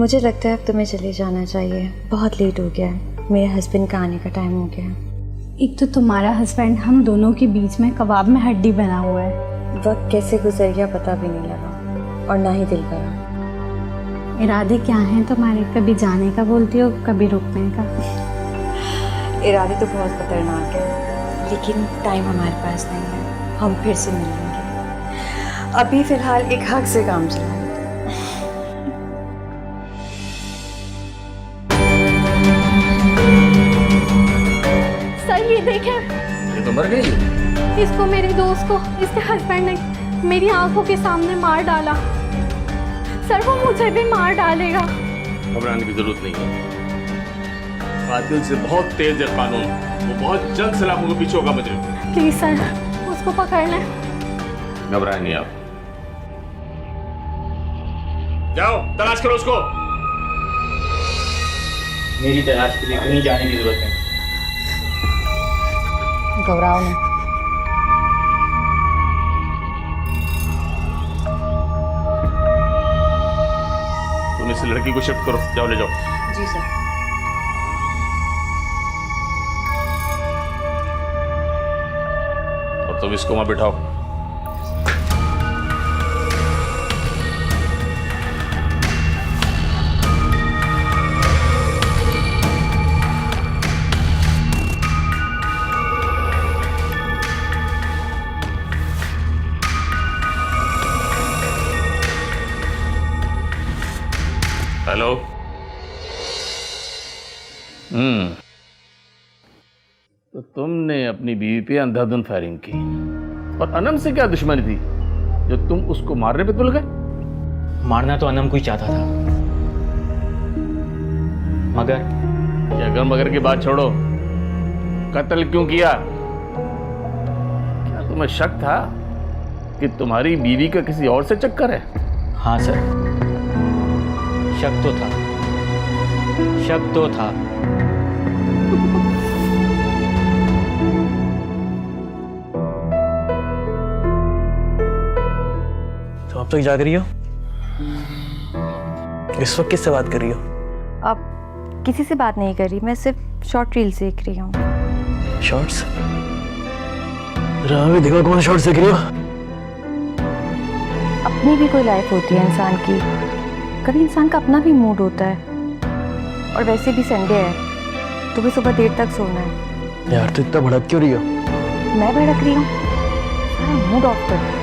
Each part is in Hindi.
मुझे लगता है अब तुम्हें चले जाना चाहिए, बहुत लेट हो गया है, मेरे हस्बैंड का आने का टाइम हो गया है। एक तो तुम्हारा हस्बैंड हम दोनों के बीच में कबाब में हड्डी बना हुआ है। वक्त कैसे गुजर गया पता भी नहीं लगा और ना ही दिल करा। इरादे क्या हैं तुम्हारे? कभी जाने का बोलती हो, कभी रुकने का। इरादे तो बहुत खतरनाक है, लेकिन टाइम हमारे पास नहीं है, हम फिर से मिलेंगे। अभी फिलहाल एक हक से काम चला। सर ये देखें, ये तो मर गई। इसको, मेरे दोस्त को इसके हस्बैंड ने मेरी आंखों के सामने मार डाला। सर वो मुझे भी मार डालेगा। घबराने की जरूरत नहीं है, कातिल से बहुत तेज है कानून, वो बहुत जल्द सलाखों के पीछे होगा मुझे। प्लीज सर उसको पकड़ लें। घबराए नहीं आप, जाओ तलाश करो उसको। मेरी तलाश के लिए कहीं जाने की जरूरत नहीं। घबराओ नहीं। तुम इस लड़की को शिफ्ट करो, जाओ ले जाओ। जी सर। और तुम इसको वहां बिठाओ। हेलो। तो तुमने अपनी बीवी पे अंधाधुंध फायरिंग की, और अनम से क्या दुश्मनी थी जो तुम उसको मारने पे तुल गए? मारना तो अनम को ही चाहता था, मगर ये अगर मगर की बात छोड़ो, कत्ल क्यों किया? क्या तुम्हें शक था कि तुम्हारी बीवी का किसी और से चक्कर है? हाँ सर, शक तो था, शक तो था। तो अब तक जाग रही हो? इस वक्त किससे बात कर रही हो? अब किसी से बात नहीं कर रही, मैं सिर्फ शॉर्ट रील्स देख रही हूँ। शॉर्ट्स? भी देखो कौन शॉर्ट्स देख रही हो? अपनी भी कोई लाइफ होती है इंसान की, कभी इंसान का अपना भी मूड होता है, और वैसे भी संडे है तो भी सुबह देर तक सोना है। यार तो इतना भड़क क्यों रही हो? मैं भड़क रही हूँ? सारा मूड ऑफ कर दिया।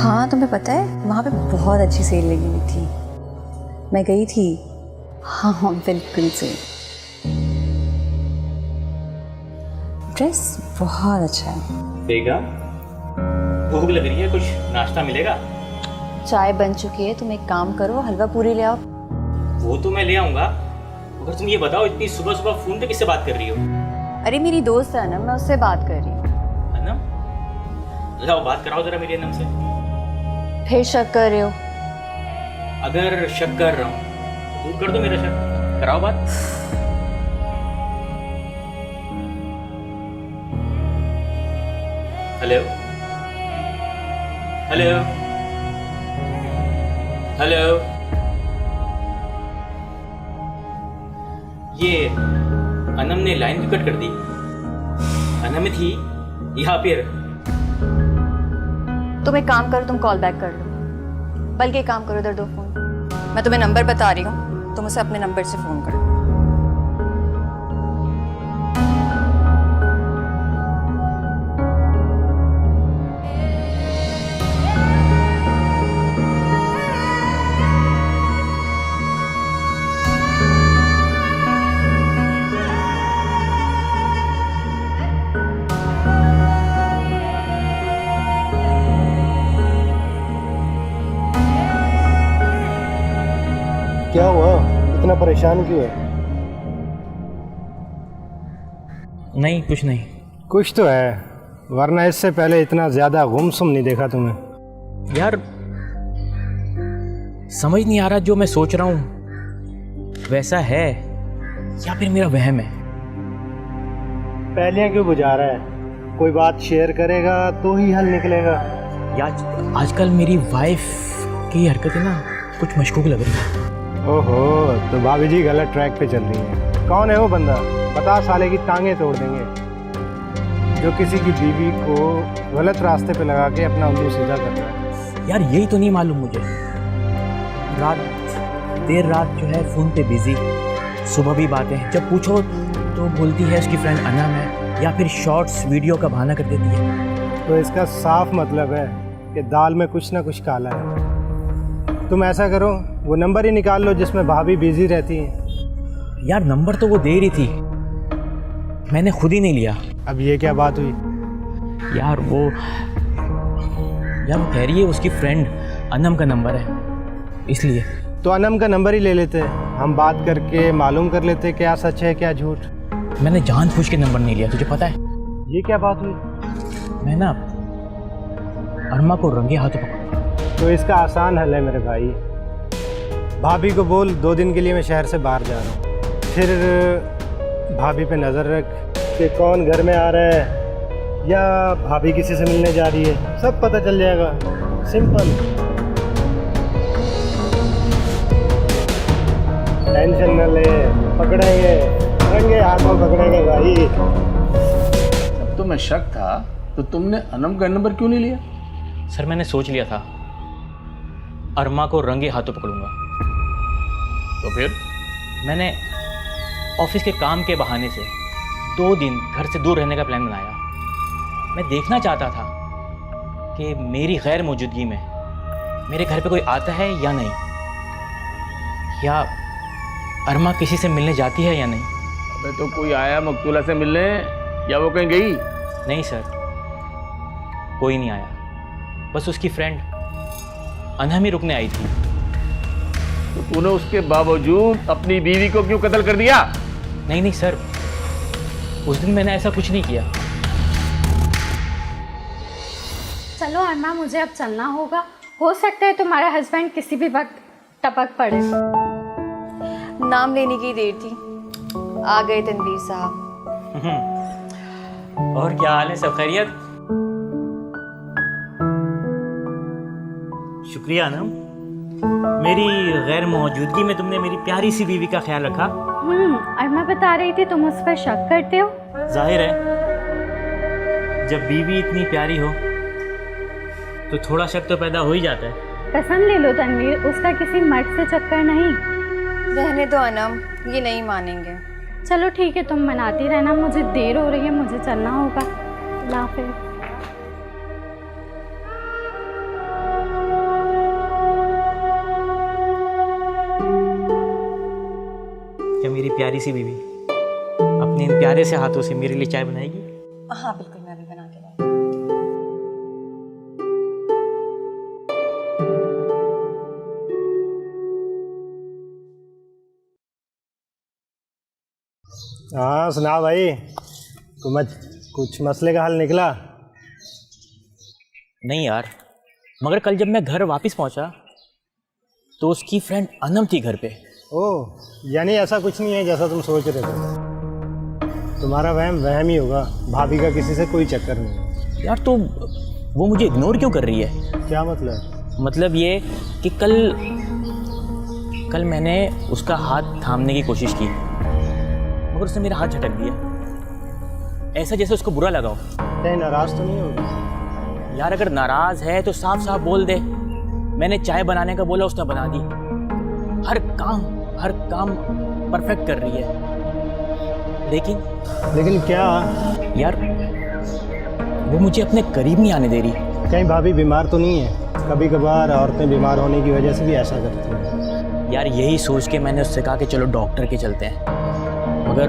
हाँ तुम्हें पता है वहाँ पे बहुत अच्छी सेल लगी हुई थी, मैं गई थी। हाँ हाँ बिल्कुल से। ड्रेस बहुत अच्छा है। बेगम, भूख लग रही है, कुछ नाश्ता मिलेगा? चाय बन चुकी है, तुम एक काम करो हलवा पूरी ले आओ। वो तो मैं ले आऊंगा, मगर तुम ये बताओ इतनी सुबह सुबह फोन पे किससे बात कर रही हो? अरे मेरी दोस्त है ना, मैं उससे बात कर रही हूँ। अनम, लाओ बात कराओ जरा मेरी अनम से। फिर शक कर रहे हो? अगर शक कर रहा हूँ दूर कर दो मेरा शक, कराओ बात। हेलो हेलो हेलो, ये अनम ने लाइन भी कट कर दी। अनम थी यहाँ पे। तुम एक काम करो, तुम कॉल बैक कर लो, बल्कि एक काम करो इधर दो फोन, मैं तुम्हें नंबर बता रही हूँ, तुम उसे अपने नंबर से फोन करो। क्या हुआ, इतना परेशान क्यों है? नहीं, कुछ नहीं। कुछ तो है, वरना इससे पहले इतना ज़्यादा गुमसुम नहीं देखा तुम्हें। यार समझ नहीं आ रहा जो मैं सोच रहा हूँ वैसा है या फिर मेरा वहम है। पहले क्यों बुझा रहा है? कोई बात शेयर करेगा तो ही हल निकलेगा। यार आजकल मेरी वाइफ की हरकतें ना कुछ मशकूक लग रही है। ओहो, तो भाभी जी गलत ट्रैक पे चल रही हैं। कौन है वो बंदा? 50 साले की टांगे तोड़ देंगे, जो किसी की बीवी को गलत रास्ते पे लगा के अपना उल्लू सीधा कर रहा है। यार यही तो नहीं मालूम मुझे। देर रात जो है फ़ोन पे बिजी, सुबह भी बातें, जब पूछो तो बोलती है उसकी फ्रेंड अनम है, या फिर शॉर्ट्स वीडियो का बहाना कर देती है। तो इसका साफ मतलब है कि दाल में कुछ ना कुछ काला है। तुम ऐसा करो, वो नंबर ही निकाल लो जिसमें भाभी बिजी रहती हैं। यार नंबर तो वो दे रही थी, मैंने खुद ही नहीं लिया। अब ये क्या बात हुई? यार वो कह रही है उसकी फ्रेंड अनम का नंबर है, इसलिए। तो अनम का नंबर ही ले लेते, हम बात करके मालूम कर लेते क्या सच है क्या झूठ। मैंने जानबूझ के नंबर नहीं लिया, तुझे पता है। ये क्या बात हुई? मैं ना अरमा को रंगे हाथों पकड़ा। तो इसका आसान हल है मेरे भाई। भाभी को बोल 2 दिन के लिए मैं शहर से बाहर जा रहा हूँ, फिर भाभी पे नज़र रख कि कौन घर में आ रहा है या भाभी किसी से मिलने जा रही है, सब पता चल जाएगा। सिंपल, टेंशन न ले, पकड़ेंगे, रंगे हाथों पकड़ेंगे भाई। जब तुम्हें शक था तो तुमने अनम का नंबर क्यों नहीं लिया? सर मैंने सोच लिया था अरमा को रंगे हाथों पकड़ूंगा, तो फिर मैंने ऑफिस के काम के बहाने से 2 दिन घर से दूर रहने का प्लान बनाया। मैं देखना चाहता था कि मेरी गैर मौजूदगी में मेरे घर पे कोई आता है या नहीं, या अरमा किसी से मिलने जाती है या नहीं। अबे तो कोई आया मकतूला से मिलने या वो कहीं गई? नहीं सर, कोई नहीं आया, बस उसकी फ्रेंड अनहम ही रुकने आई थी। तो तूने उसके बावजूद अपनी बीवी को क्यों कत्ल कर दिया? नहीं नहीं सर, उस दिन मैंने ऐसा कुछ नहीं किया। चलो अरमा, मुझे अब चलना होगा। हो सकता है तुम्हारा हस्बैंड किसी भी वक्त टपक पड़े। नाम लेने की देर थी, आ गए तनवीर साहब। और क्या हाल है, सब खैरियत? शुक्रिया अनम, मेरी गैर मौजूदगी में तुमने मेरी प्यारी सी बीवी का ख्याल रखा। अरमा बता रही थी तुम उस पर शक करते हो। जाहिर है, जब बीवी इतनी प्यारी हो तो थोड़ा शक तो पैदा हो ही जाता है। कसम ले लो तनवीर, उसका किसी मर्द से चक्कर नहीं। रहने दो अनम, ये नहीं मानेंगे। चलो ठीक है, तुम मनाती रहना, मुझे देर हो रही है, मुझे चलना होगा। अल्लाह हाफ़िज़। क्या मेरी प्यारी सी बीवी अपने इन प्यारे से हाथों से मेरे लिए चाय बनाएगी? हाँ बिल्कुल, मैं भी बना के लाई। हाँ सुना भाई, कुछ मसले का हल निकला? नहीं यार, मगर कल जब मैं घर वापस पहुंचा तो उसकी फ्रेंड अनम थी घर पे। ओह, यानी ऐसा कुछ नहीं है जैसा तुम सोच रहे थे। तुम्हारा वहम ही होगा, भाभी का किसी से कोई चक्कर नहीं है। यार तो वो मुझे इग्नोर क्यों कर रही है? क्या मतलब? मतलब ये कि कल मैंने उसका हाथ थामने की कोशिश की, मगर उसने मेरा हाथ झटक दिया, ऐसा जैसे उसको बुरा लगा हो। कहीं नाराज तो नहीं होगी? यार अगर नाराज है तो साफ साफ बोल दे। मैंने चाय बनाने का बोला, उसने बना दी। हर काम परफेक्ट कर रही है, लेकिन क्या? यार वो मुझे अपने करीब नहीं आने दे रही। कहीं भाभी बीमार तो नहीं है? कभी कभार औरतें बीमार होने की वजह से भी ऐसा करती हैं। यार यही सोच के मैंने उससे कहा कि चलो डॉक्टर के चलते हैं, मगर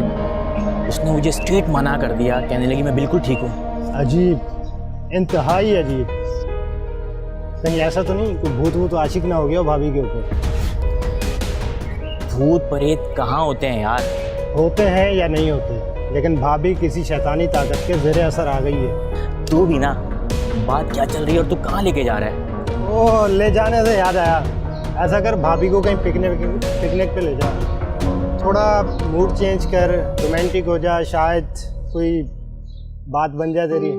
उसने मुझे स्ट्रेट मना कर दिया, कहने लगी मैं बिल्कुल ठीक हूँ। अजीब, इंतहाई अजीब। कहीं ऐसा तो नहीं कोई भूत आशिक ना हो गया हो भाभी के ऊपर? भूत प्रेत कहाँ होते हैं यार। होते हैं या नहीं होते, लेकिन भाभी किसी शैतानी ताकत के ज़ेरे असर आ गई है। तू भी ना, बात क्या चल रही है और तू कहाँ लेके जा रहा है? ओ, ले जाने से याद आया, ऐसा कर भाभी को कहीं पिकनिक पे ले जा, थोड़ा मूड चेंज कर, रोमांटिक हो जा, शायद कोई बात बन जाए तेरी।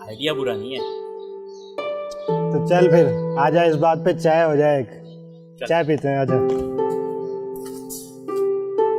आइडिया बुरा नहीं है। तो चल फिर आजा, इस बात पे चाय हो जाए, एक चाय पीते हैं, आजा।